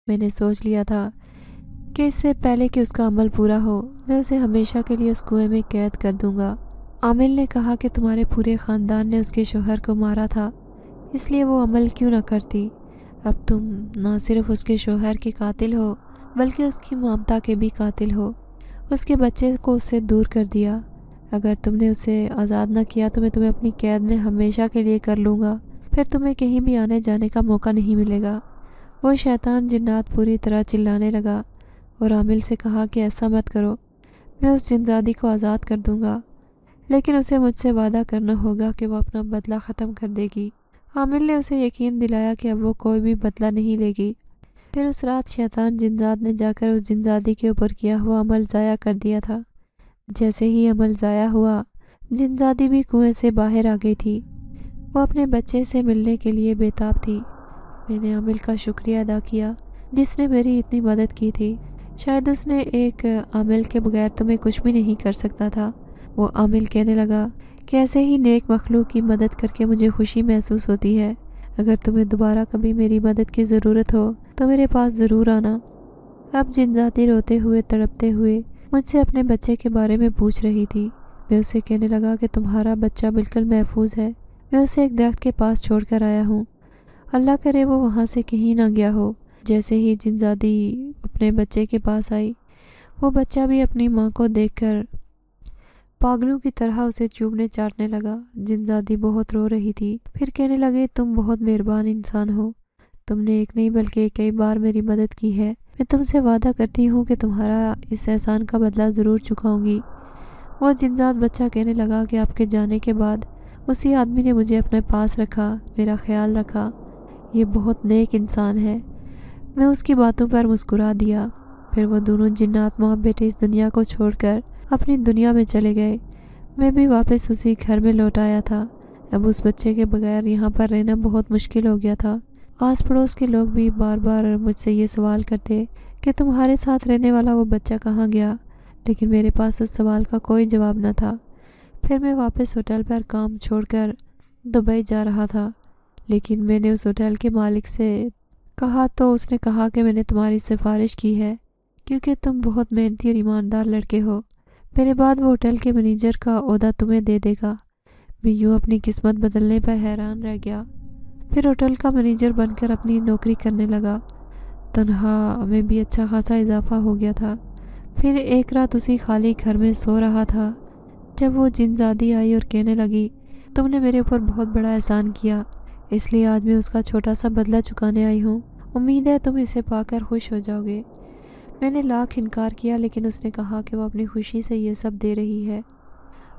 میں نے سوچ لیا تھا کہ اس سے پہلے کہ اس کا عمل پورا ہو، میں اسے ہمیشہ کے لیے اس کنویں میں قید کر دوں گا۔ عامل نے کہا کہ تمہارے پورے خاندان نے اس کے شوہر کو مارا تھا، اس لیے وہ عمل کیوں نہ کرتی۔ اب تم نہ صرف اس کے شوہر کے قاتل ہو بلکہ اس کی مامتا کے بھی قاتل ہو۔ اس کے بچے کو اس سے دور کر دیا۔ اگر تم نے اسے آزاد نہ کیا تو میں تمہیں اپنی قید میں ہمیشہ کے لیے کر لوں گا، پھر تمہیں کہیں بھی آنے جانے کا موقع نہیں ملے گا۔ وہ شیطان جنات پوری طرح چلانے لگا اور عامل سے کہا کہ ایسا مت کرو، میں اس جنزادی کو آزاد کر دوں گا، لیکن اسے مجھ سے وعدہ کرنا ہوگا کہ وہ اپنا بدلہ ختم کر دے گی۔ عامل نے اسے یقین دلایا کہ اب وہ کوئی بھی بدلہ نہیں لے گی۔ پھر اس رات شیطان جنزاد نے جا کر اس جنزادی کے اوپر کیا ہوا عمل ضائع کر دیا تھا۔ جیسے ہی عمل ضائع ہوا، جنزادی بھی کنویں سے باہر آ گئی تھی۔ وہ اپنے بچے سے ملنے کے لیے بے تاب تھی۔ میں نے عامل کا شکریہ ادا کیا جس نے میری اتنی مدد کی تھی۔ شاید اس نے ایک عامل کے بغیر تمہیں کچھ بھی نہیں کر سکتا تھا۔ وہ عامل کہنے لگا کہ ایسے ہی نیک مخلوق کی مدد کر کے مجھے خوشی محسوس ہوتی ہے۔ اگر تمہیں دوبارہ کبھی میری مدد کی ضرورت ہو تو میرے پاس ضرور آنا۔ اب جنزادی روتے ہوئے تڑپتے ہوئے مجھ سے اپنے بچے کے بارے میں پوچھ رہی تھی۔ میں اسے کہنے لگا کہ تمہارا بچہ بالکل محفوظ ہے، میں اسے ایک درخت کے پاس چھوڑ کر آیا ہوں، اللہ کرے وہ وہاں سے کہیں نہ گیا ہو۔ جیسے ہی جنزادی اپنے بچے کے پاس آئی، وہ بچہ بھی اپنی ماں کو دیکھ کر پاگلوں کی طرح اسے چومنے چاٹنے لگا۔ جنزادی بہت رو رہی تھی۔ پھر کہنے لگے، تم بہت مہربان انسان ہو، تم نے ایک نہیں بلکہ کئی بار میری مدد کی ہے۔ میں تم سے وعدہ کرتی ہوں کہ تمہارا اس احسان کا بدلہ ضرور چکاؤں گی۔ وہ جنزاد بچہ کہنے لگا کہ آپ کے جانے کے بعد اسی آدمی نے مجھے اپنے پاس رکھا، میرا خیال رکھا، یہ بہت نیک انسان ہے۔ میں اس کی باتوں پر مسکرا دیا۔ پھر وہ دونوں جنات ماں بیٹے اس دنیا کو چھوڑ کر اپنی دنیا میں چلے گئے۔ میں بھی واپس اسی گھر میں لوٹ آیا تھا۔ اب اس بچے کے بغیر یہاں پر رہنا بہت مشکل ہو گیا تھا۔ آس پڑوس کے لوگ بھی بار بار مجھ سے یہ سوال کرتے کہ تمہارے ساتھ رہنے والا وہ بچہ کہاں گیا، لیکن میرے پاس اس سوال کا کوئی جواب نہ تھا۔ پھر میں واپس ہوٹل پر کام چھوڑ کر دبئی جا رہا تھا، لیکن میں نے اس ہوٹل کے مالک سے کہا تو اس نے کہا کہ میں نے تمہاری سفارش کی ہے کیونکہ تم بہت محنتی اور ایماندار لڑکے ہو، میرے بعد وہ ہوٹل کے مینیجر کا عہدہ تمہیں دے دے گا۔ میں یوں اپنی قسمت بدلنے پر حیران رہ گیا۔ پھر ہوٹل کا مینیجر بن کر اپنی نوکری کرنے لگا۔ تنخواہ میں بھی اچھا خاصا اضافہ ہو گیا تھا۔ پھر ایک رات اسی خالی گھر میں سو رہا تھا جب وہ جنزادی آئی اور کہنے لگی، تم نے میرے اوپر بہت بڑا احسان کیا، اس لیے آج میں اس کا چھوٹا سا بدلہ چکانے آئی ہوں، امید ہے تم اسے پا کر خوش ہو جاؤ گے۔ میں نے لاکھ انکار کیا، لیکن اس نے کہا کہ وہ اپنی خوشی سے یہ سب دے رہی ہے۔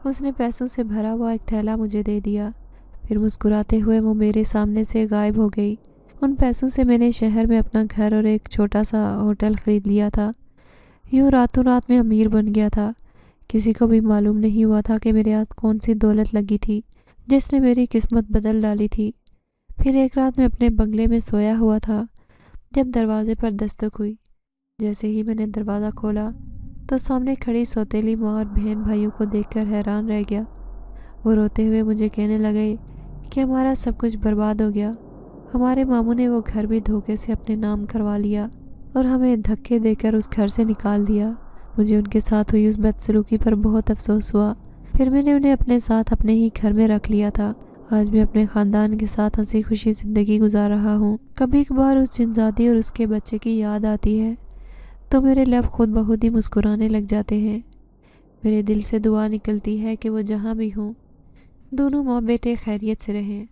اس نے پیسوں سے بھرا ہوا ایک تھیلا مجھے دے دیا، پھر مسکراتے ہوئے وہ میرے سامنے سے غائب ہو گئی۔ ان پیسوں سے میں نے شہر میں اپنا گھر اور ایک چھوٹا سا ہوٹل خرید لیا تھا۔ یوں راتوں رات میں امیر بن گیا تھا۔ کسی کو بھی معلوم نہیں ہوا تھا کہ میرے ہاتھ کون سی دولت لگی تھی جس نے میری قسمت بدل ڈالی تھی۔ پھر ایک رات میں اپنے بنگلے میں سویا ہوا تھا جب دروازے پر دستک ہوئی۔ جیسے ہی میں نے دروازہ کھولا تو سامنے کھڑی سوتیلی ماں اور بہن بھائیوں کو دیکھ کر حیران رہ گیا۔ وہ روتے ہوئے مجھے کہنے لگے کہ ہمارا سب کچھ برباد ہو گیا، ہمارے ماموں نے وہ گھر بھی دھوکے سے اپنے نام کروا لیا اور ہمیں دھکے دے کر اس گھر سے نکال دیا۔ مجھے ان کے ساتھ ہوئی اس بدسلوکی پر بہت افسوس ہوا۔ پھر میں نے انہیں اپنے ساتھ اپنے ہی گھر میں رکھ لیا تھا۔ آج میں اپنے خاندان کے ساتھ ہنسی خوشی زندگی گزار رہا ہوں۔ کبھی کبھار اس جنزادی اور اس کے بچے کی یاد آتی ہے تو میرے لب خود بخود ہی مسکرانے لگ جاتے ہیں۔ میرے دل سے دعا نکلتی ہے کہ وہ جہاں بھی ہوں، دونوں ماں بیٹے خیریت سے رہیں۔